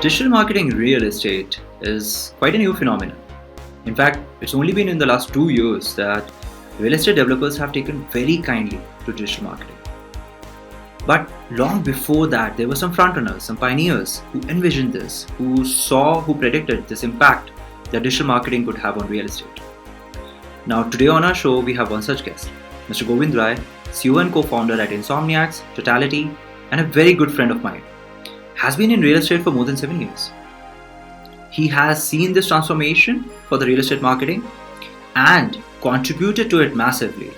Digital marketing in real estate is quite a new phenomenon. In fact, it's only been in the last 2 years that real estate developers have taken very kindly to digital marketing. But long before that, there were some frontrunners, some pioneers who envisioned this, who predicted this impact that digital marketing could have on real estate. Now, today on our show, we have one such guest, Mr. Govind Rai, CEO and co-founder at Insomniacs, Totality, and a very good friend of mine. Has been in real estate for more than 7 years. He has seen this transformation for the real estate marketing and contributed to it massively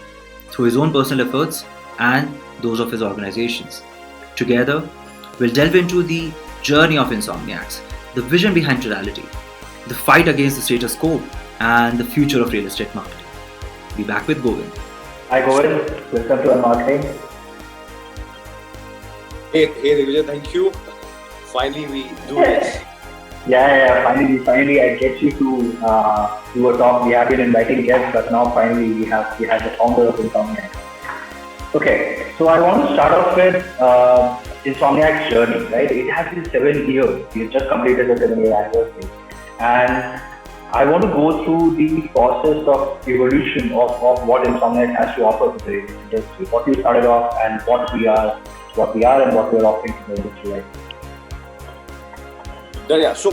through his own personal efforts and those of his organizations. Together, we'll delve into the journey of Insomniacs, the vision behind Totality, the fight against the status quo, and the future of real estate marketing. Be back with Govind. Hi Govind, welcome to our marketing. Hey Digvijay, thank you. Finally we do this. Finally I get you to do a talk. We have been inviting guests, but now finally we have the founder of Insomniacs. Okay, so I want to start off with Insomniacs' journey, right? It has been 7 years. We have just completed the 7-year anniversary. And I want to go through the process of evolution of what Insomniacs has to offer to the industry. What we started off and what we are and what we are offering to the industry right now. Yeah, so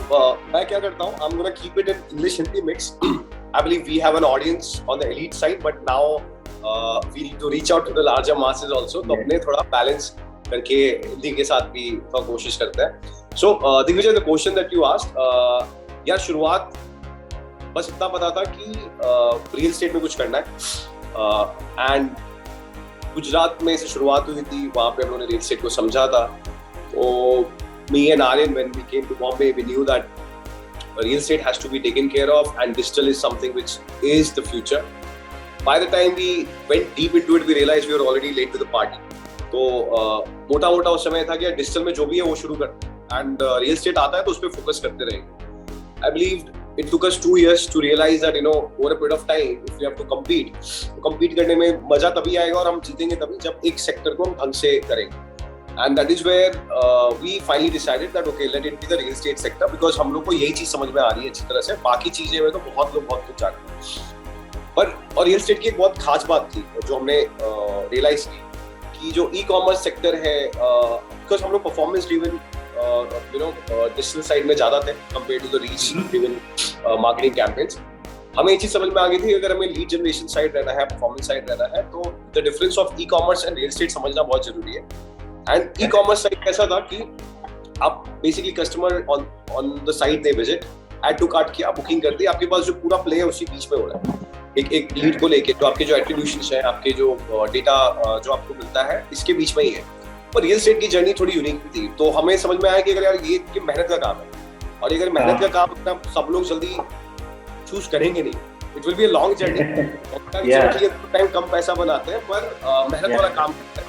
मैं क्या करता हूँ? I'm gonna keep it in English-Hindi mix. I believe we have an audience on the elite side, but now we need to reach out to the larger masses also. तो अपने थोड़ा balance करके हिंदी के साथ भी थोड़ा कोशिश करते हैं. So Digvijay, the question that you asked, यार शुरुआत बस इतना पता था कि रियल एस्टेट में कुछ करना है एंड गुजरात में से शुरुआत हुई थी. वहाँ पे हम लोगों ने रियल एस्टेट को समझा था. तो me and Aryan, when we came to Bombay, we knew that real estate has to be taken care of and digital is something which is the future. By the time we went deep into it, we realized we were already late to the party. तो मोटा उस समय था कि digital में जो भी है वो शुरू कर एंड रियल एस्टेट आता है तो उस पर फोकस करते रहेंगे. I believed it took us 2 years to realize that over a period of time, if we have to compete करने में मजा तभी आएगा और हम जीतेंगे तभी जब एक सेक्टर को हम ढंग से करेंगे. And that is where we finally decided that okay, let it be the real estate sector because हम लोग को यही चीज समझ में आ रही है अच्छी तरह से. बाकी चीजें में तो बहुत लोग बहुत कुछ जानते हैं. पर और रियल एस्टेट की एक बहुत खास बात थी जो हमने रियलाइज की कि जो ई-कॉमर्स सेक्टर है बिकॉज हम लोग परफॉर्मेंस ड्रिवन डिजिटल साइड में ज्यादा थे compare to the reach driven marketing campaigns. हमें ये चीज समझ में आ गई थी अगर हमें लीड जनरेशन साइड रहना है, परफॉर्मेंस साइड रहना है तो the difference of e-commerce and real estate समझना बहुत जरूरी है. एंड ई-कॉमर्स साइट कैसा था कि आप basically customer on the site they visit, add to cart किया, बुकिंग कर दी, आपके पास जो पूरा प्ले है उसी बीच में हो रहा है एक लीड को लेके. तो आपके जो एट्रीब्यूशंस हैं, आपके जो डेटा जो आपको मिलता है इसके बीच में ही है. पर रियल एस्टेट की जर्नी थोड़ी यूनिक थी. तो हमें समझ में आया कि अगर यार ये मेहनत का काम है और अगर मेहनत का काम सब लोग जल्दी चूज करेंगे नहीं, it will be a long journey. Time कम पैसा बनाते हैं पर मेहनत वाला काम करते हैं.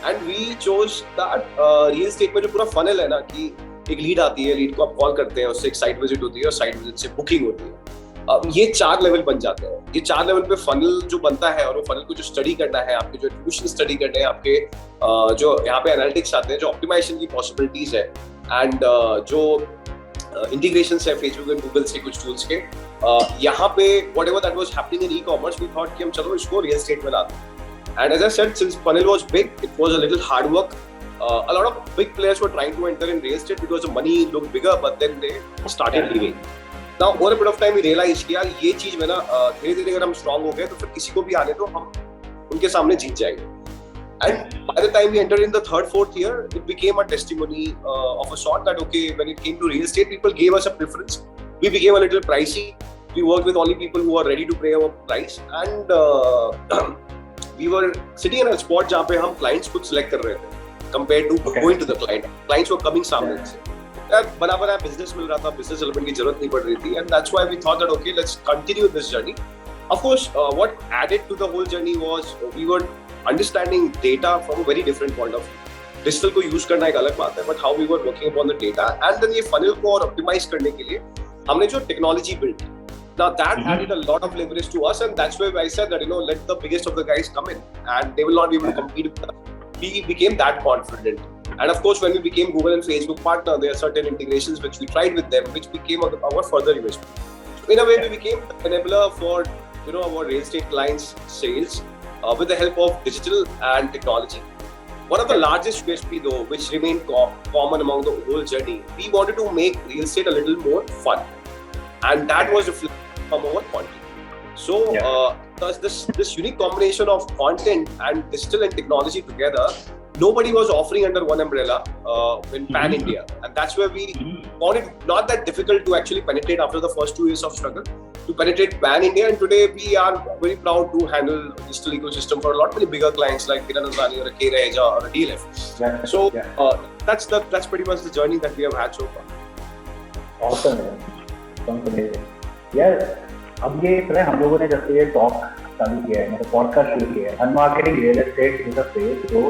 And we chose that real estate में जो पूरा फनल है ना कि एक लीड आती है, लीड को आप कॉल करते हैं, उससे एक साइट विजिट होती है और साइट विजिट से बुकिंग होती है. ये 4 लेवल बन जाते हैं. ये 4 लेवल पे फनल जो बनता है और वो फनल को जो स्टडी करना है, आपके जो एट्रीब्यूशन स्टडी करने हैं, आपके जो यहाँ पे एनालिटिक्स आते हैं, जो ऑप्टिमाइजेशन की पॉसिबिलिटीज है एंड जो इंटीग्रेशंस है फेसबुक एंड गूगल से कुछ टूल्स के, यहाँ पे whatever that was happening in e-commerce we thought कि हम चलो इसको रियल एस्टेट में लाते हैं. And as I said, since funnel was big, it was a little hard work. A lot of big players were trying to enter in real estate because the money looked bigger, but then they started leaving. Now, over a period of time, we realized कि यार ये चीज में ना धीरे-धीरे अगर हम strong हो गए तो फिर किसी को भी आने तो हम उनके सामने जीत जाएंगे. And by the time we entered in the 3rd, 4th year, it became a testimony of a sort that okay, when it came to real estate, people gave us a preference. We became a little pricey. We worked with only people who are ready to pay our price, and we were sitting in a spot जहाँ पे हम clients खुद select कर रहे थे compared to going to the client. Clients were coming सामने से. यार बना business मिल रहा था, business development की जरूरत नहीं पड़ रही थी, and that's why we thought that okay, let's continue this journey. Of course, what added to the whole journey was we were understanding data from a very different point of view. Digital को use करना एक अलग बात है, but how we were working upon the data and then ये funnel को और optimize करने के लिए हमने जो technology built. Now that added a lot of leverage to us, and that's why I said that let the biggest of the guys come in, and they will not be able to compete with us. We became that confident. And of course, when we became Google and Facebook partner, there are certain integrations which we tried with them, which became our further USP. So in a way, we became the enabler for our real estate clients' sales with the help of digital and technology. One of the largest USP though, which remained common among the whole journey, we wanted to make real estate a little more fun, and that was reflected from our content. So this unique combination of content and digital and technology together, nobody was offering under one umbrella in Pan India, and that's where we found it not that difficult to actually penetrate after the first 2 years of struggle to penetrate Pan India. And today we are very proud to handle digital ecosystem for a lot many bigger clients like Kiran Azani or a K Raheja or a DLF. That's pretty much the journey that we have had so far. Awesome, man. Sounds amazing. यार अब ये पता है हम लोगों ने जब से ये टॉक चालू किया है, मतलब पॉडकास्ट शुरू किया है, unmarketing real estate is a phrase जो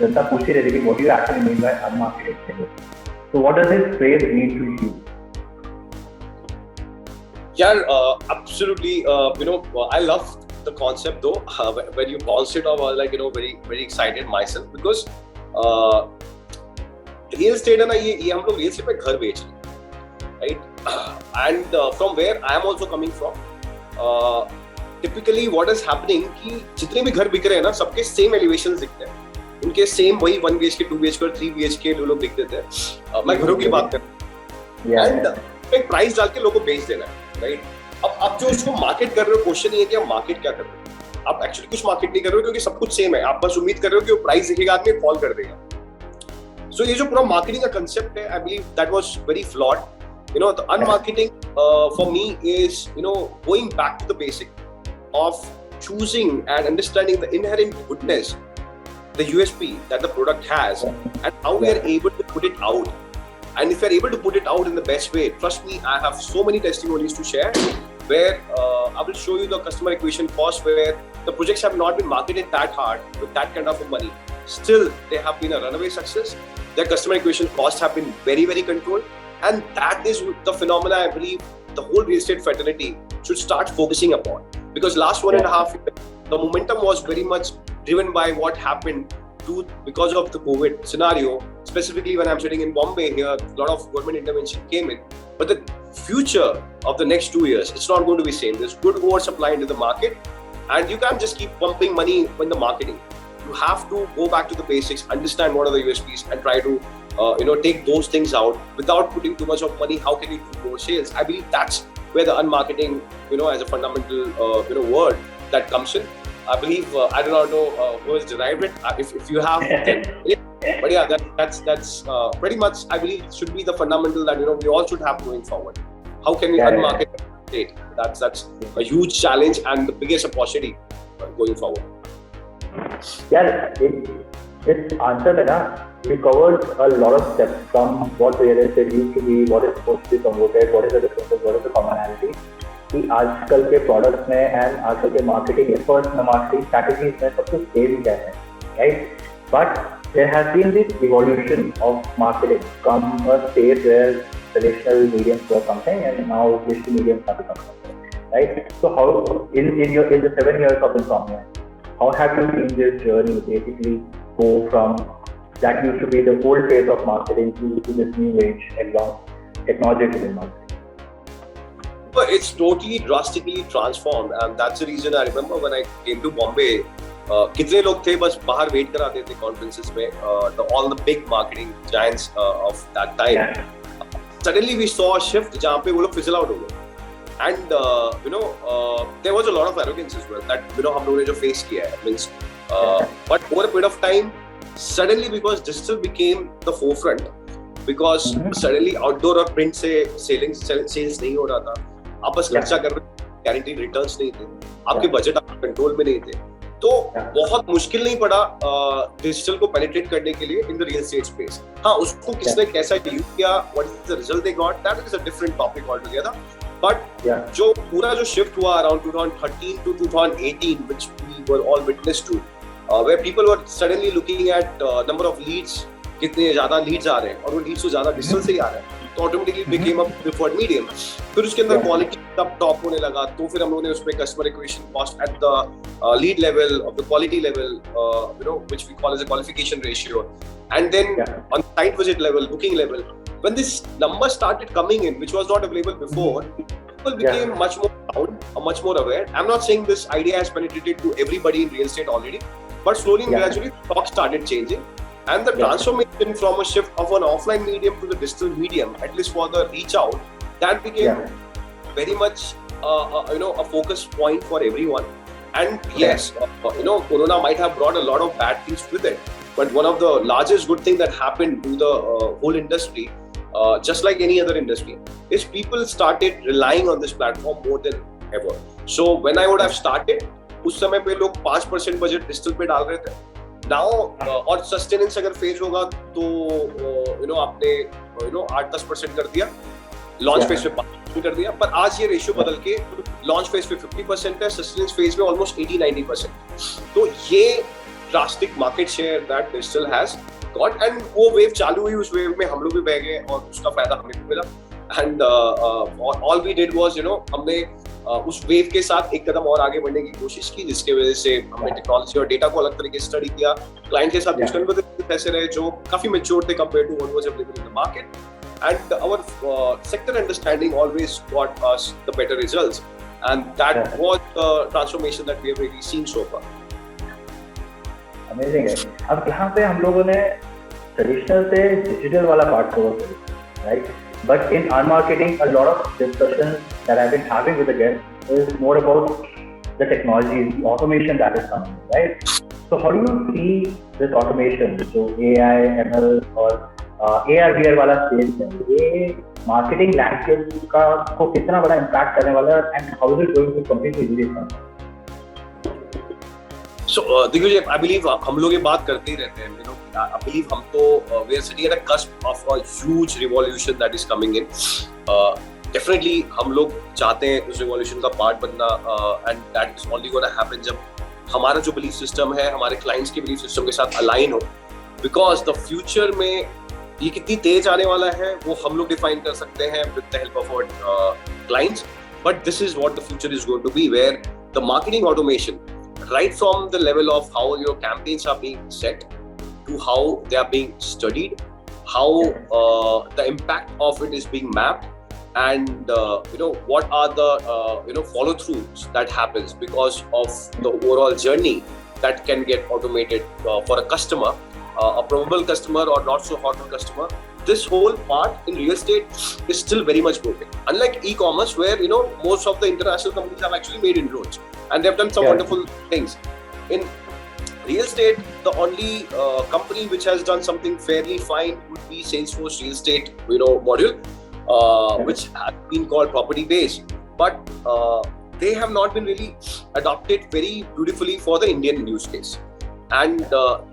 जनता पूछती रहती है कि what do you actually mean by unmarketing. So what does this phrase mean to you? Yeah, absolutely. I love the concept though. When you bounced it off, I was like, very, very excited myself because real estate है ना, ये हम लोग real estate पे घर बेच रहे हैं, right? And from where I am also coming from, typically what is happening कि जितने भी घर बिक रहे हैं ना, सबके same elevations दिखते हैं. उनके सेम वही 1 BHK, 2 BHK और 3 BHK लोग दिख देते हैं. मैं घरों की बात कर रहा हूँ. एंड एक प्राइस डाल के लोगों को बेच देना है, राइट? अब जो उसको मार्केट कर रहे हो, क्वेश्चन ये है कि आप मार्केट क्या कर रहे हो. आप एक्चुअली कुछ मार्केट नहीं कर रहे हो क्योंकि सब कुछ सेम है. आप बस उम्मीद कर रहे हो कि वो प्राइस दिखेगा, आदमी कॉल कर देगा. सो ये जो पूरा मार्केटिंग का कंसेप्ट है, I believe that was very flawed. The unmarketing for me is going back to the basic of choosing and understanding the inherent goodness, the USP that the product has, and how we are able to put it out. And if we are able to put it out in the best way, trust me, I have so many testimonies to share where I will show you the customer acquisition cost where the projects have not been marketed that hard with that kind of money. Still, they have been a runaway success. Their customer acquisition costs have been very, very controlled. And that is the phenomena I believe the whole real estate fraternity should start focusing upon. Because last 1.5 years, the momentum was very much driven by what happened because of the COVID scenario. Specifically, when I'm sitting in Bombay here, a lot of government intervention came in. But the future of the next 2 years, it's not going to be same. There's good oversupply into the market, and you can't just keep pumping money in the marketing. You have to go back to the basics, understand what are the USPs, and try to take those things out without putting too much of money. How can you do more sales? I believe that's where the unmarketing, as a fundamental word that comes in. I believe I do not know who has derived it. If you have, then, but yeah, that's pretty much I believe should be the fundamental that we all should have going forward. How can we unmarket it? That's a huge challenge and the biggest opportunity going forward. Yeah, it's answered है ना. We covered a lot of steps from what real estate used to be, what is supposed to be promoted, what is the differences, what is the commonality. कि आजकल के products में and आजकल के marketing efforts में, marketing strategies में सब कुछ सेम ही है, right? But there has been this evolution of marketing from a stage where traditional mediums were something and now digital mediums have become something, right? So how in the 7 years of Insomniacs, how have you seen this journey basically go from that used to be the old phase of marketing to this new age advanced technology-driven marketing? It's totally drastically transformed, and that's the reason I remember when I came to Bombay, कितने लोग थे बस बाहर wait कराते थे conferences में, all the big marketing giants of that time. Suddenly we saw a shift जहाँ पे वो लोग fizzle out हो गए, and there was a lot of arrogance as well that हम लोगों ने जो face किया है, means but over a period of time, suddenly because digital became the forefront, because suddenly outdoor और print से sales नहीं हो रहा था. आप बस खर्चा कर रहे, गारंटीड रिटर्न्स नहीं थे, आपके बजट आपके कंट्रोल में नहीं थे, तो बहुत मुश्किल नहीं पड़ा डिजिटल को पेनिट्रेट करने के लिए in the real estate space. हाँ, उसको किसने कैसा यूज किया, what is the result they got, that is a different topic all together. But जो पूरा जो शिफ्ट हुआ around 2013 to 2018, which we were all witness to, where people were suddenly looking at number of leads, कितने ज्यादा Leeds आ रहे हैं और वो लीड्स तो ज्यादा डिजिटल से ही आ रहे हैं. तो automatically became a preferred medium. फिर उसके अंदर क्वालिटी तब टॉप होने लगा, तो फिर हम लोगों ने उसमें customer acquisition cost at the lead level of the quality level, which we call as a qualification ratio, and then on site visit level, booking level, when this number started coming in, which was not available before, people became much more proud, much more aware. I'm not saying this idea has penetrated to everybody in real estate already, but slowly and gradually talk started changing, and the transformation from a shift of an offline medium to the digital medium, at least for the reach out, that became very much a focus point for everyone. And yes, Corona might have brought a lot of bad things with it, but one of the largest good thing that happened to the whole industry, just like any other industry, is people started relying on this platform more than ever. So when I would have started, उस समय पे लोग 5% budget digital पे डाल रहे थे. Now और sustenance अगर फेज होगा तो आपने 8-10% कर दिया, लॉन्च फेज पे 5% कर दिया, पर आज ये रेशियो बदल के लॉन्च फेज पे 50% है, सस्टेनेंस फेज में ऑलमोस्ट 80-90%. तो ये drastic market share that digital has got, and वो वेव चालू हुई, उस वेव में हम लोग भी बह गए और उसका फायदा हमें भी मिला. And all we did was हमने उस वेव के साथ एक कदम और आगे बढ़ने की कोशिश की, जिसके वजह से हमने टेक्नोलॉजी और डेटा को अलग तरीके से स्टडी किया, क्लाइंट के साथ कुछ कन्वर्सेशन ऐसे रहे जो काफी मैच्योर थे compare to what was available in the market, and our sector understanding always got us the better results, and that was the transformation that we have really seen so far. Amazing है. अब यहाँ पे हम लोगों ने traditional से digital वाला part cover किया, right? But in our marketing, a lot of discussions that I've been having with the guests is more about the technology, the automation that is coming, right? So how do you see this automation? So AI, ML और AR VR वाला space है, ये marketing landscape का को कितना बड़ा impact करने वाला है, and how is it going to completely redefine? So Digvijay, I believe हम लोग ये बात करते ही रहते हैं, I believe हम तो we are sitting at a cusp of a huge revolution that is coming in. Definitely हम लोग चाहते हैं उस revolution का part बनना, and that is only going to happen जब हमारा जो belief system है हमारे clients के belief system के साथ align हो, because the future में ये कितनी तेज आने वाला है वो हम लोग define कर सकते हैं with the help of our clients, but this is what the future is going to be, where the marketing automation, right from the level of how your campaigns are being set to how they are being studied, how the impact of it is being mapped, and what are the follow throughs that happens because of the overall journey that can get automated for a customer, a probable customer or not so hot customer. This whole part in real estate is still very much broken, unlike e-commerce where most of the international companies have actually made inroads and they've done some wonderful things. In real estate, the only company which has done something fairly fine would be Salesforce Real Estate module, which has been called property based, but they have not been really adopted very beautifully for the Indian use case, and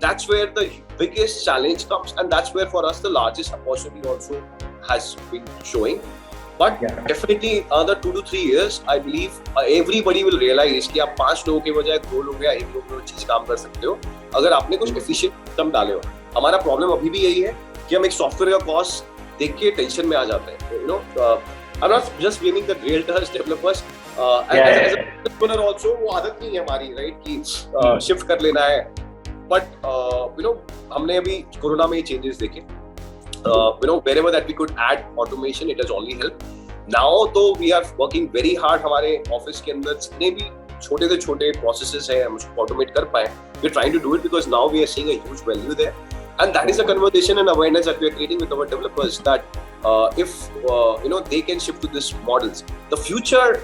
that's where the biggest challenge comes, and that's where for us the largest opportunity also has been showing. But definitely another 2 to 3 years, I believe everybody will realize कि आप 5 लोगों के बजाय 2 लोग या 1 लोग में चीज काम कर सकते हो अगर आपने कुछ efficient system डाले हो. हमारा प्रॉब्लम अभी भी यही है कि हम एक सॉफ्टवेयर का कॉस्ट देख के टेंशन में आ जाते हैं. I'm not just blaming the realtors, developers, as a entrepreneur also वो आदत नहीं है हमारी, right, कि शिफ्ट कर लेना है. But हमने अभी कोरोना में ये चेंजेस देखे. Wherever that we could add automation, it has only helped. Now तो we are working very hard. हमारे ऑफिस के अंदर जितने भी छोटे से छोटे processes हैं हम उसको automate कर पाए. We're trying to do it because now we are seeing a huge value there, and that is a conversation and awareness that we are creating with our developers that if they can shift to this models. The future,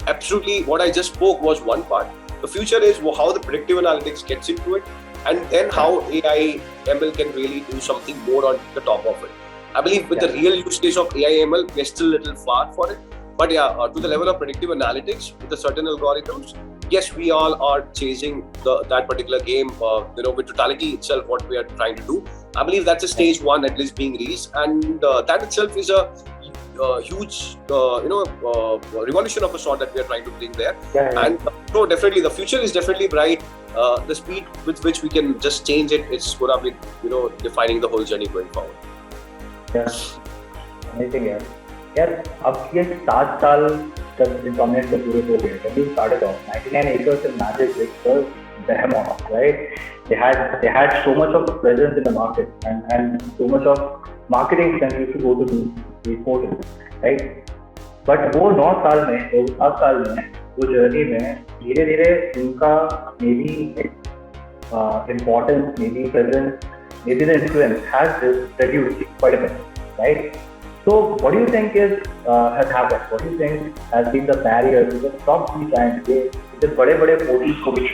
absolutely, what I just spoke was one part. The future is how the predictive analytics gets into it, and then how AI ML can really do something more on the top of it. I believe with the real use case of AI ML, we're still a little far for it. But to the level of predictive analytics with the certain algorithms, yes, we all are chasing that particular game. With totality itself, what we are trying to do, I believe that's a stage 1 at least being reached, and that itself is a huge revolution of a sort that we are trying to bring there. And so definitely the future is definitely bright. The speed with which we can just change it, it's gonna be defining the whole journey going forward. Amazing यार. यार अब ये 7 साल जब Insomniacs का पूरे हो गए, when you started off, 99 acres in Magic Bricks was behemoth, right? They had so much of a presence in the market and so much of marketing that used to go to these portals, right? But वो 9 साल में, 7 साल में, वो journey में धीरे धीरे उनका may be importance, may be presence, may be the influence has reduced quite a bit, right? So what do you think has happened? What do you think has been the barrier to the top three giants? The बड़े portals को which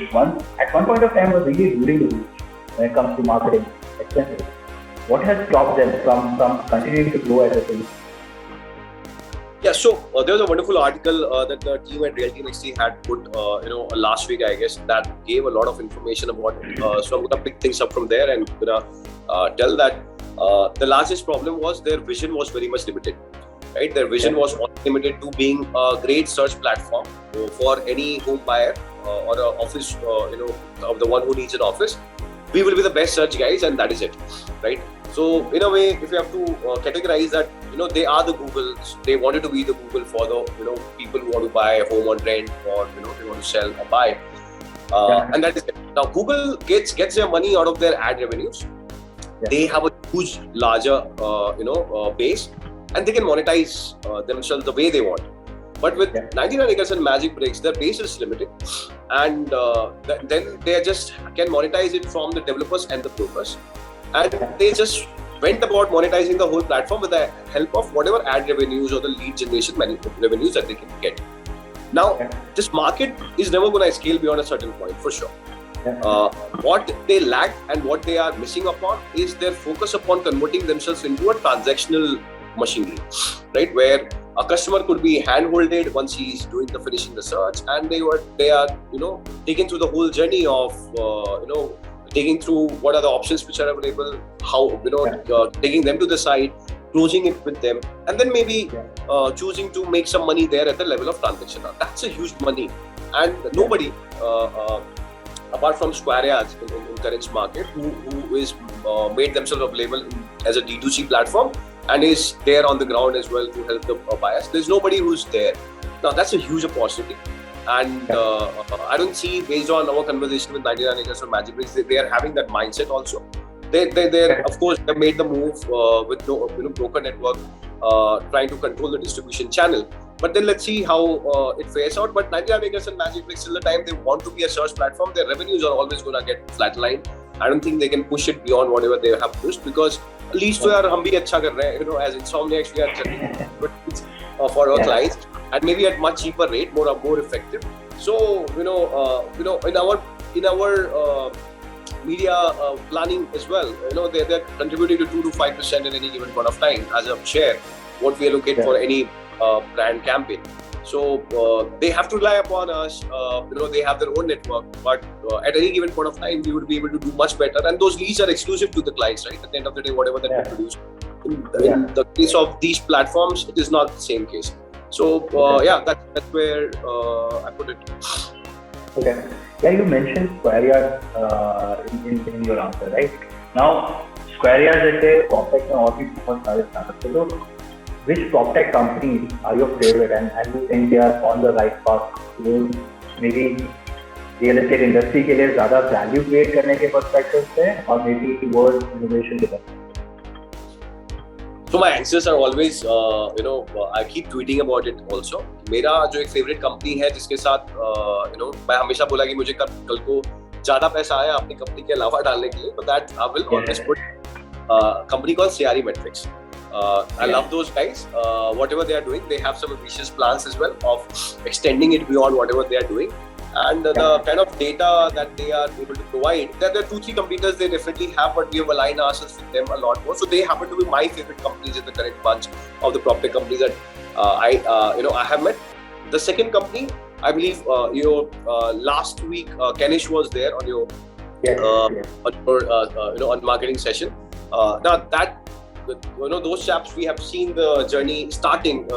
at one point of time was really ruling the roost when it comes to marketing expenses. What has stopped them from continuing to grow as a thing? Yeah, so there was a wonderful article that the team at Realty NXT had put, last week, I guess, that gave a lot of information about. So I'm gonna pick things up from there and tell that the largest problem was their vision was very much limited. Right, their vision was limited to being a great search platform for any home buyer or an office, of the one who needs an office. We will be the best search guys, and that is it, right? So in a way, if you have to categorize that, they are the Google. They wanted to be the Google for the people who want to buy a home on rent, or they want to sell or buy, and that is it. Now Google gets their money out of their ad revenues. Yeah. They have a huge, larger base, and they can monetize themselves the way they want. But with 99 acres and Magic Bricks, their base is limited, and then they just can monetize it from the developers and the brokers, and they just went about monetizing the whole platform with the help of whatever ad revenues or the lead generation revenues that they can get. Now, this market is never going to scale beyond a certain point, for sure. What they lack and what they are missing upon is their focus upon converting themselves into a transactional machinery, right? Where a customer could be hand-holded once he's doing the finishing the search, and they are taken through the whole journey of taking through what are the options which are available, how taking them to the site, closing it with them, and then maybe choosing to make some money there at the level of transaction. Now, that's a huge money, and nobody apart from Square Yards in current market who is made themselves available as a D2C platform and is there on the ground as well to help the buyers. There's nobody who's there. Now that's a huge opportunity, and I don't see, based on our conversation with 99 acres or Magic Bricks, they are having that mindset also. They're of course they made the move with no broker network, trying to control the distribution channel. But then let's see how it fares out. But 99 acres and Magic Bricks, till the time they want to be a search platform, their revenues are always going to get flatlined. I don't think they can push it beyond whatever they have pushed, because at least to yaar hum bhi acha kar rahe hain, as Insomniacs we are generating for our clients, and maybe at much cheaper rate, more effective. So in our media planning as well, they're contributing to 2 to 5% in any given point of time as a share what we allocate for any brand campaign. So they have to rely upon us. They have their own network, but at any given point of time, we would be able to do much better. And those leads are exclusive to the clients, right? At the end of the day, whatever that we produce. In the case of these platforms, it is not the same case. So that's where I put it. Okay. Yeah, you mentioned Square Yards in your answer, right? Now, Square Yards is a proptech and all these startups. So, which proptech companies are your favorite, and you think they are on the right path towards maybe real estate industry के लिए ज़्यादा value create करने के perspective से, और maybe towards innovation के तरफ? So my answers are always, I keep tweeting about it also. मेरा जो एक favorite company है जिसके साथ, मैं हमेशा बोला कि मुझे कल को ज़्यादा पैसा आया अपनी कंपनी के अलावा डालने के लिए, but that I will always put company called CRE Metrics. I love those guys. Whatever they are doing, they have some ambitious plans as well of extending it beyond whatever they are doing. And the kind of data that they are able to provide, there are 2-3 competitors they definitely have, but we have aligned ourselves with them a lot more. So they happen to be my favorite companies in the current bunch of the proptech companies that I have met. The second company, I believe, last week Kanish was there on your on marketing session. Now that those chaps, we have seen the journey starting.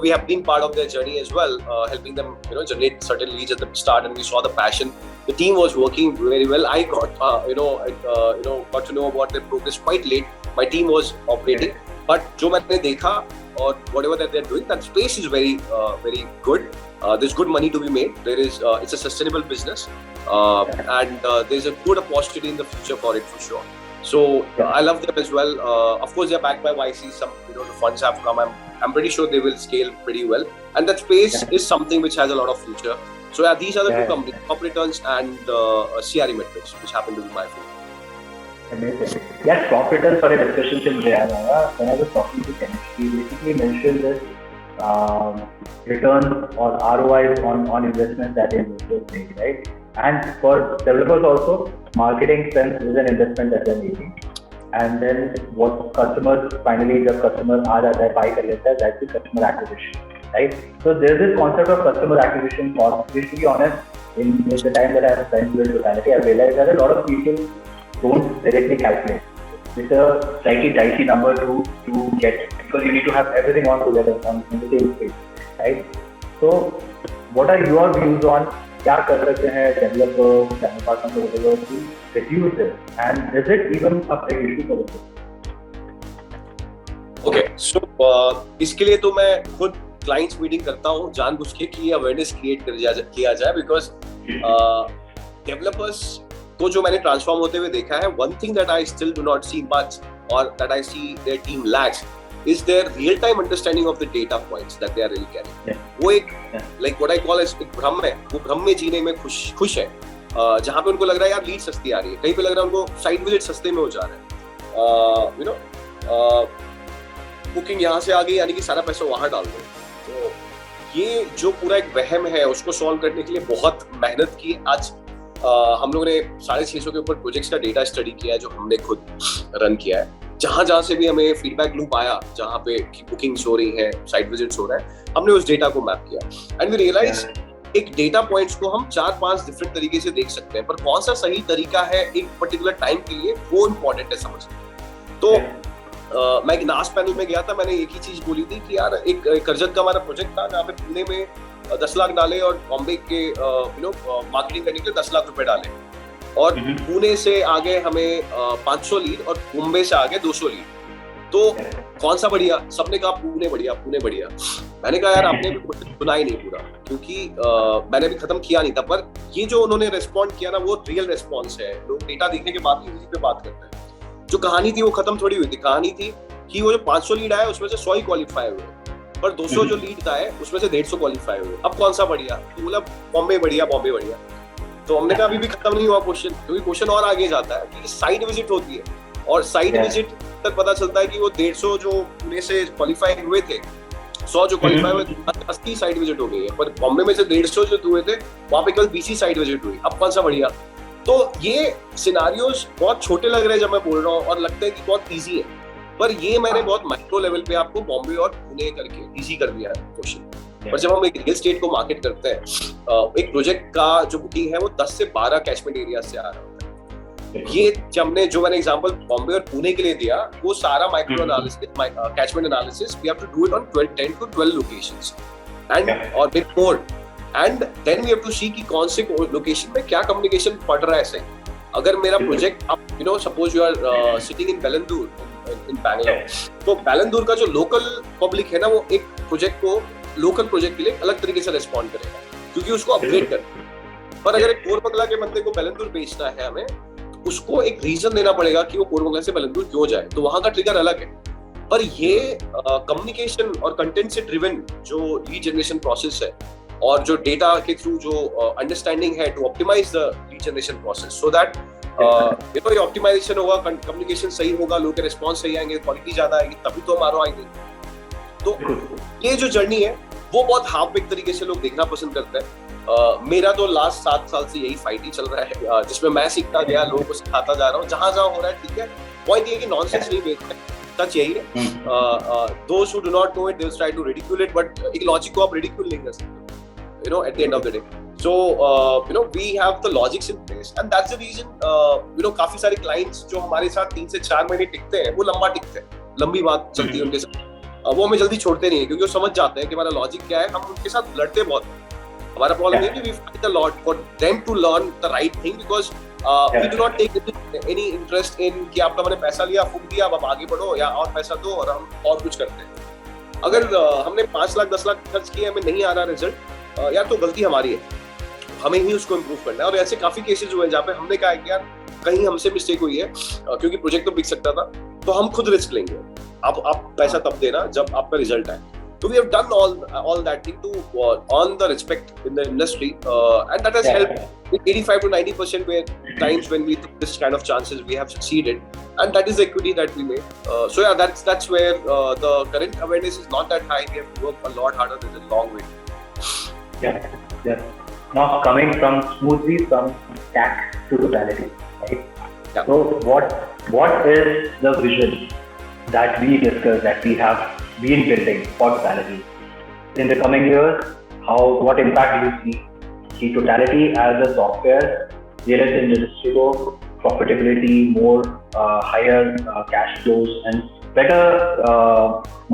We have been part of their journey as well, helping them generate certain leads at the start, and we saw the passion. The team was working very well. I got got to know about their progress quite late. My team was operating, but जो मैंने देखा or whatever that they're doing, that space is very good. There's good money to be made. It's a sustainable business, and there's a good opportunity in the future for it for sure. So I love them as well. Of course, they're backed by YC. Some the funds have come. I'm pretty sure they will scale pretty well. And that space is something which has a lot of future. So yeah, these are the two companies: Top Returns and CRE Metrics, which happen to be my favorite. Amazing. Yeah, Top Returns for a discussion till when I was talking to Ken, he basically mentioned this return or ROI on investments that investors make, right? And for developers also, marketing spend is an investment that they're making. And then what customers finally, the customer are at their buy collector, that's the customer acquisition, right? So there's this concept of customer acquisition cost, which to be honest, in the time that I have spent with Totality, I've realized that a lot of people don't directly calculate. It's a slightly dicey number to get, because you need to have everything on together on the same page, right? So what are your views on क्या कर सकते हैं developers, channel partners, whatever, to reduce this, and is it even a big issue for them? Okay, so इसके लिए तो मैं खुद clients meeting करता हूँ जानबूझ के कि awareness create किया जाए, because developers को जो मैंने ट्रांसफॉर्म होते हुए देखा है, one thing that I still do not see much or that I see their team lacks is their real-time understanding of the data points that they are really carrying. वो एक like what I call as एक भ्रम है, वो भ्रम में जीने में खुश है, जहाँ पे उनको लग रहा है यार लीड सस्ती आ रही है, कहीं पे लग रहा है उनको साइट विजिट सस्ते में हो जा रहा है, बुकिंग यहाँ से आ गई यानी कि सारा पैसा वहाँ डाल दो. तो ये जो पूरा एक वहम है उसको सॉल्व करने के लिए बहुत मेहनत की. आज हम लोगों ने 650 के ऊपर प्रोजेक्ट्स का डेटा स्टडी किया है जो हमने खुद रन किया है. जहां से भी हमें फीडबैक लूप आया, जहां पे बुकिंग्स हो रही हैं, साइट विजिट्स हो रहा है, हमने उस डेटा को मैप किया एंड वी रियलाइज एक डेटा पॉइंट्स को हम 4-5 डिफरेंट तरीके से देख सकते हैं, पर कौन सा सही तरीका है एक पर्टिकुलर टाइम के लिए वो इम्पोर्टेंट है समझना. तो मैं एक नास पैनल में गया था, मैंने एक ही चीज बोली थी कि यार एक करजत का हमारा प्रोजेक्ट था जहाँ पे पुणे में 10 लाख डाले और बॉम्बे के मार्केटिंग करने के लिए 10 लाख रुपए डाले, और पुणे से आगे हमें 500 लीड और मुंबई से आगे 200 लीड. तो कौन सा बढ़िया? सबने कहा पुणे बढ़िया, पुणे बढ़िया. मैंने कहा यार आपने भी सुना ही नहीं पूरा, क्योंकि मैंने भी खत्म किया नहीं था, पर ये जो उन्होंने रेस्पॉन्ड किया ना वो रियल रेस्पॉन्स है. लोग डेटा देखने के बाद ही इसी पे बात करते हैं. जो कहानी थी वो खत्म थोड़ी हुई थी. कहानी थी कि वो जो 500 लीड आया उसमें से 100 ही क्वालिफाई हुए, पर 200 जो लीड आए उसमें से 150 क्वालिफाई हुए. अब कौन सा बढ़िया? तो बोला बॉम्बे बढ़िया, बॉम्बे बढ़िया. तो हमने कहा अभी भी खत्म नहीं हुआ क्वेश्चन, क्योंकि क्वेश्चन और आगे जाता है कि साइट विजिट होती है, और साइट विजिट तक पता चलता है कि वो 150 जो पुणे से क्वालिफाई हुए थे, 100 जो क्वालिफाई हुए, 80 साइट विजिट हो गई है, पर बॉम्बे में से 150 जो हुए थे वहां पे केवल 20 साइट विजिट हुई. अब कौन सा बढ़िया? तो ये सिनारियोज बहुत छोटे लग रहे हैं जब मैं बोल रहा हूँ और लगता है कि बहुत ईजी है, पर ये मैंने बहुत माइक्रो लेवल पे आपको बॉम्बे और पुणे करके ईजी कर दिया है क्वेश्चन. पर जब हम एक रियल स्टेट को मार्केट करते हैं, एक प्रोजेक्ट का जो बुकिंग है वो 10 से 12 कैचमेंट एरिया से आ रहा होता है. ये जो मैंने एग्जांपल बॉम्बे और पुणे के लिए दिया, वो सारा micro analysis, catchment analysis, we have to do it on 10 to 12 locations and और bit more, and then we have to see कि कौन से लोकेशन में क्या कम्युनिकेशन पड़ रहा है सही. अगर मेरा प्रोजेक्ट अब suppose you are sitting in Bellandur in Bangalore, तो बेलंदूर का जो लोकल पब्लिक है ना, वो एक प्रोजेक्ट को लोकल प्रोजेक्ट के लिए अलग तरीके से रिस्पॉन्ड करेगा, क्योंकि उसको अपग्रेड करना. पर अगर एक कोरबंगला के बंदे को बेलंदूर बेचना है हमें, तो उसको एक रीजन देना पड़ेगा कि वो कोरबंगला से बेलंदूर क्यों जाए, तो वहां का ट्रिगर अलग है. पर ये कम्युनिकेशन और कंटेंट से ड्रिवन जो लीड जनरेशन प्रोसेस है, और जो डेटा के थ्रू जो अंडरस्टैंडिंग है to optimise the lead generation process, so that ये ऑप्टिमाइजेशन होगा, कम्युनिकेशन सही होगा, लोगों के रिस्पॉन्स सही आएंगे, क्वालिटी ज्यादा आएगी, तभी तो हम ROI देंगे. तो ये जो जर्नी है वो बहुत हाफ बेक तरीके से लोग देखना पसंद करते हैं. मेरा तो लास्ट 7 साल से यही फाइट ही चल रहा है, जिसमें मैं सीखता गया, लोगों को सिखाता जा रहा हूँ, जहां हो रहा है ठीक है. पॉइंट ये कि नॉनसेंस नहीं बेचते, सच यही है. Those who do not know it they will try to ridicule it, but एक लॉजिक को आप रिडिक्यूल नहीं कर सकते, at the end of the day. So we have the logics in place, and that's the reason काफी सारे clients जो हमारे साथ 3 से 4 महीने टिकते हैं, वो लंबा टिकते हैं, लंबी बात चलती है उनके साथ. वो हमें जल्दी छोड़ते नहीं है, क्योंकि वो समझ जाते हैं कि हमारा लॉजिक क्या है. हम उनके साथ लड़ते बहुत हैं. हमारा प्रॉब्लम है कि we fight a lot for them to learn the right thing, because We do not take any interest in कि आपका मैंने पैसा लिया, फूक दिया, अब आप आगे बढ़ो या और पैसा दो और हम और कुछ करते हैं। अगर हमने 5 लाख 10 लाख खर्च किए, हमें नहीं आ रहा रिजल्ट, यार तो गलती हमारी है, हमें ही उसको इम्प्रूव करना है। और ऐसे काफी केसेस हुए जहाँ पे हमने कहा कि यार कहीं हमसे मिस्टेक हुई है, क्योंकि प्रोजेक्ट तो बिक सकता था, तो हम खुद रिस्क लेंगे, आप पैसा तब देना जब आपका रिजल्ट आए। So we have done all that thing to earn the respect in the industry, and that has helped in 85 to 90% where times when we took this kind of chances, we have succeeded, and that is the equity that we made. So yeah, that's where the current awareness is not that high. We have to work a lot harder. There's a long way. Yeah. Now coming from smoothly from tax to totality, right? Yeah. So what is the vision that we discussed, that we have been building for totality in the coming years? What impact do you see totality as a software real estate industry को profitability, more higher cash flows and better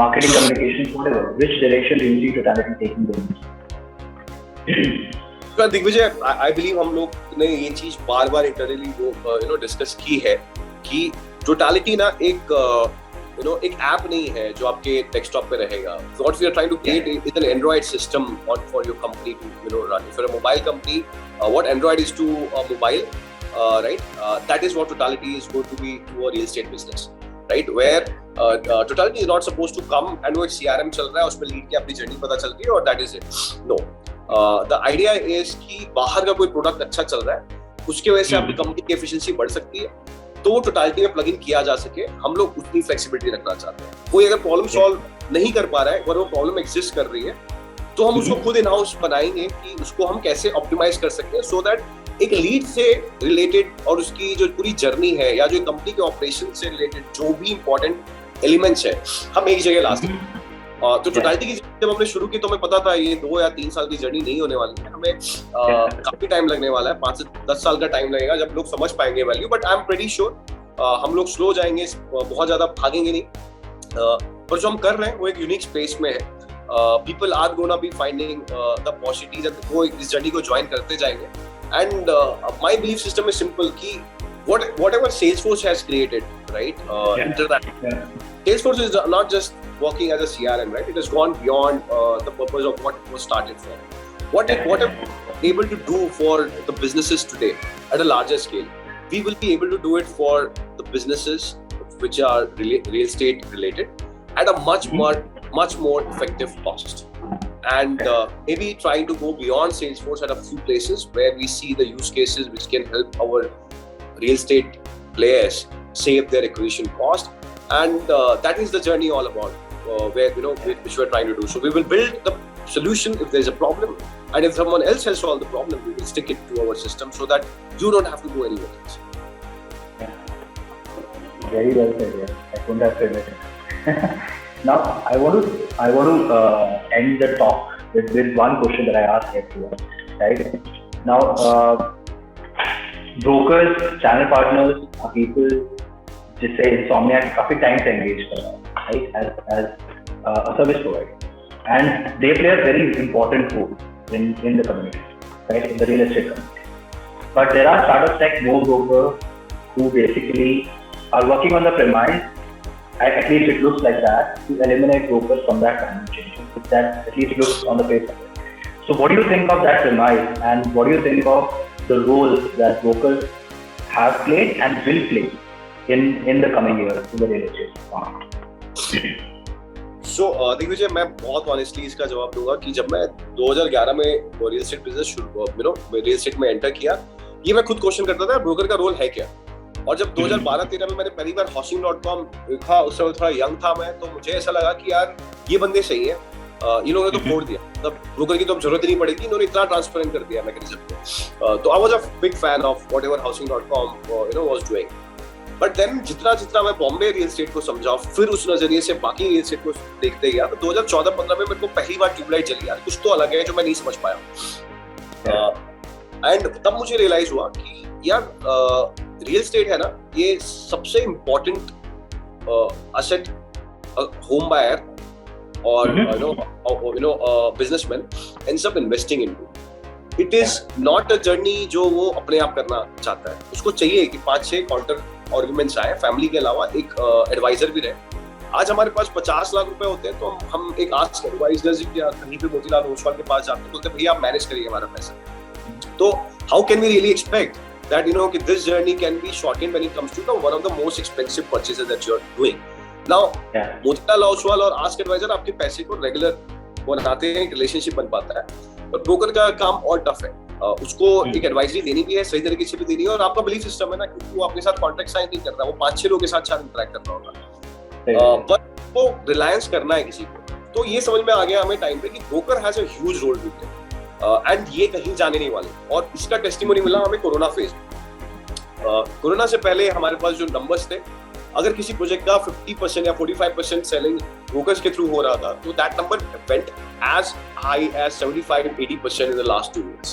marketing, communication, whatever? Which direction do you see totality taking the business? Digvijay, I believe हम लोग ने ये चीज बार-बार internally वो discuss की है कि टोटलिटी ना एक ऐप नहीं है जो आपके डेस्कटॉप पे रहेगा. What we are trying to create is an Android system for your company to run. If you're a mobile company, what Android is to a mobile, right? That is what totality is going to be to a real estate business, right? Where totality is not supposed to come and वो एक CRM चल रहा है, उसमें lead की अपनी journey पता चल रही है और that is it. No. The idea is कि बाहर का कोई प्रोडक्ट अच्छा चल रहा है, उसकी वजह से आपकी कंपनी की एफिशिएंसी बढ़ सकती है, तो वो टोटलिटी में प्लग इन किया जा सके. हम लोग उतनी फ्लेक्सिबिलिटी रखना चाहते हैं. कोई अगर प्रॉब्लम सॉल्व नहीं कर पा रहा है और वो प्रॉब्लम एग्जिस्ट कर रही है, तो हम उसको खुद इन हाउस बनाएंगे कि उसको हम कैसे ऑप्टिमाइज कर सकते हैं, सो दैट एक लीड से रिलेटेड और उसकी जो पूरी जर्नी है या जो कंपनी के ऑपरेशन से रिलेटेड जो भी इंपॉर्टेंट एलिमेंट्स है, हम एक जगह ला सकें. तो टोटलिटी की जब हमने शुरू की तो हमें पता था ये 2 या 3 साल की जर्नी नहीं होने वाली है, हमें काफी टाइम लगने वाला है. 5 से 10 साल का टाइम लगेगा जब लोग समझ पाएंगे value. But I am pretty sure हम लोग स्लो जाएंगे, बहुत ज्यादा भागेंगे नहीं, पर जो हम कर रहे हैं वो एक यूनिक स्पेस में है. People are gonna be finding the opportunities and वो इस जर्नी को ज्वाइन करते जाएंगे. And my belief system is simple कि whatever Salesforce has created, right? Salesforce is not just working as a CRM, right? It has gone beyond the purpose of what it was started for. What are we able to do for the businesses today at a larger scale? We will be able to do it for the businesses which are real estate related at a much more effective cost. And maybe trying to go beyond Salesforce at a few places where we see the use cases which can help our real estate players save their acquisition cost, and that is the journey all about, where which we are trying to do. So we will build the solution if there is a problem, and if someone else has solved the problem, we will stick it to our system so that you don't have to go anywhere else. Very well said. I couldn't have said better. Now I want to end the talk with one question that I asked everyone. Right now, brokers, channel partners are people जिससे Insomniacs काफी time से engage कर रहा है, right? as a service provider, and they play a very important role in the community, right? In the real estate community. But there are startups like No Broker who basically are working on the premise, at least it looks like that, to eliminate brokers from that value chain. That at least looks on the face of it. So what do you think of that premise, and what do you think of the role that brokers have played and will play in the coming years in the real estate market? So Digvijay, मैं बहुत honestly इसका जवाब दूंगा कि जब मैं 2011 में real estate business real estate में एंटर किया, ये मैं खुद क्वेश्चन करता था ब्रोकर का रोल है क्या. और जब 2012-13 में मैंने पहली बार housing.com देखा, उस समय थोड़ा यंग था मैं, तो मुझे ऐसा लगा कि यार ये बंदे सही है, इन्होंने तो फोड़ दिया, मतलब ब्रोकर की तो अब जरूरत ही नहीं पड़ेगी, इन्होंने इतना ट्रांसपेरेंट कर दिया मैकेनिज्म को. तो I was a big fan of whatever housing.com was doing. But then जितना मैं बॉम्बे रियल एस्टेट को समझा, फिर उस नजरिए से बाकी रियल एस्टेट को देखते गया, तो 2014-15 में मेरे को पहली बार ट्यूबलाइट जली, यार कुछ तो अलग है जो मैं नहीं समझ पाया. एंड तब मुझे रियलाइज हुआ कि यार रियल एस्टेट है ना, ये सबसे इम्पोर्टेंट असेट होम बायर और businessman ends up investing into. It is not a journey जो वो अपने आप करना चाहता है. उसको चाहिए कि 5-6 काउंटर आर्गुमेंट्स आए, फैमिली के अलावा एक एडवाइजर भी रहे. आज हमारे पास 50 लाख रुपए होते हैं तो हम एक आस्क एडवाइजर्स या कहीं पे मोतीलाल ओसवाल के पास जाते हैं, बोलते हैं भैया आप मैनेज करिए हमारा पैसा. तो how can we really expect that this journey can be shortened when it comes to one of the most expensive purchases that you're doing. Now, Motilal Oswal और आस्क एडवाइजर आपके पैसे को रेगुलर बनाते हैं, एक रिलेशनशिप बन पाता है. और ब्रोकर का काम और टफ है. उसको एक एडवाइजरी देनी भी है, सही तरीके से भी देनी है, और आपका बिलीफ सिस्टम है ना, क्योंकि वो अपने साथ कॉन्ट्रैक्ट साइन नहीं कर रहा, वो 5-6 लोगों के साथ इंटरेक्ट कर रहा होगा. पर वो रिलायंस करना है किसी को. तो ये समझ में आ गया हमें टाइम पे कि broker has a huge role to play. And ये कहीं जाने नहीं वाले. और इसका टेस्टिमोनी मिला हमें कोरोना फेज. कोरोना से पहले हमारे पास जो नंबर्स थे, अगर किसी प्रोजेक्ट का 50% या 45% सेलिंग ब्रोकर्स के थ्रू हो रहा था, तो that number went as high as 75-80% in the last 2 years.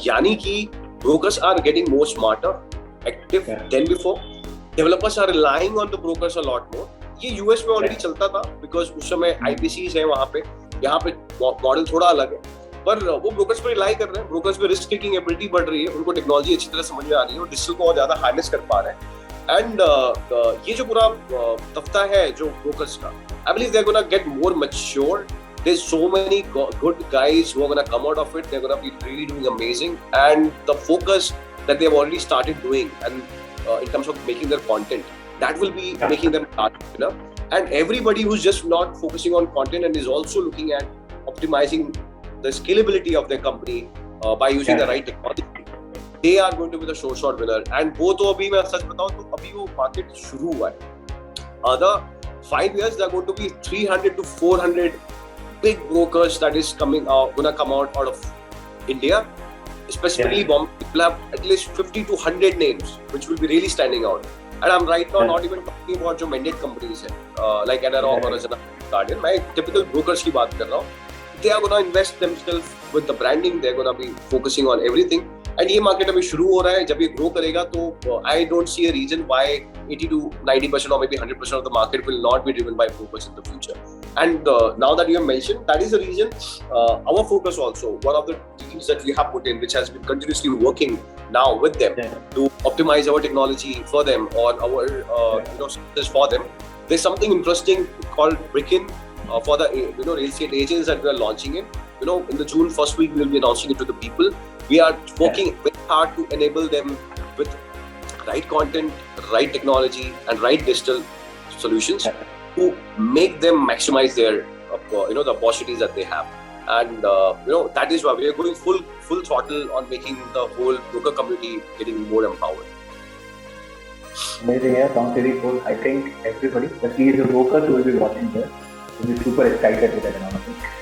यानी कि brokers are getting more smarter, active than before. Developers are relying on the brokers a lot more. ये यूएस में already चलता था, बिकॉज उस समय आईपीसीज है वहां पे. यहाँ पे मॉडल थोड़ा अलग है, पर वो ब्रोकर्स पे रिलाई कर रहे हैं. ब्रोकर्स पे रिस्क टेकिंग एबिलिटी बढ़ रही है, उनको टेक्नोलॉजी अच्छी तरह समझ में आ रही है और डिजिटल को और ज्यादा हार्नेस कर पा रहे हैं. एंड ये जो पूरा तख्ता है जो ब्रोकर्स का, I believe they are gonna get more mature. There's so many good guys who are going to come out of it. They're going to be really doing amazing. And the focus that they've already started doing, and in terms of making their content, that will be making them you know. And everybody who's just not focusing on content and is also looking at optimizing the scalability of their company by using the right technology, they are going to be the sure shot winner. And वो तो अभी मैं सच बताऊं तो अभी वो market शुरू हुआ है. Other 5 years there are going to be 300 to 400 big brokers that is gonna come out of India, specifically Bombay. People have at least 50 to 100 names which will be really standing out. And I'm right now not even talking about जो mandate companies हैं, like Enerog or Guardian. मैं typical brokers की बात कर रहा हूँ. They are gonna invest themselves with the branding. They're gonna be focusing on everything. And ये market अभी शुरू हो रहा है. जब ये ग्रो करेगा तो I don't see a reason why 80 to 90% or maybe 100% of the market will not be driven by brokers in the future. And now that you have mentioned, that is the reason our focus also, one of the teams that we have put in, which has been continuously working now with them to optimize our technology for them or our services for them. There's something interesting called Brickin for the real estate agents that we are launching it. In the June first week, we will be announcing it to the people. We are working very hard to enable them with right content, right technology, and right digital solutions to make them maximize their, the opportunities that they have. And that is why we are going full throttle on making the whole broker community getting more empowered. Amazing, yeah, sounds really cool. I think everybody, especially the brokers who will be watching this, will be super excited with that announcement.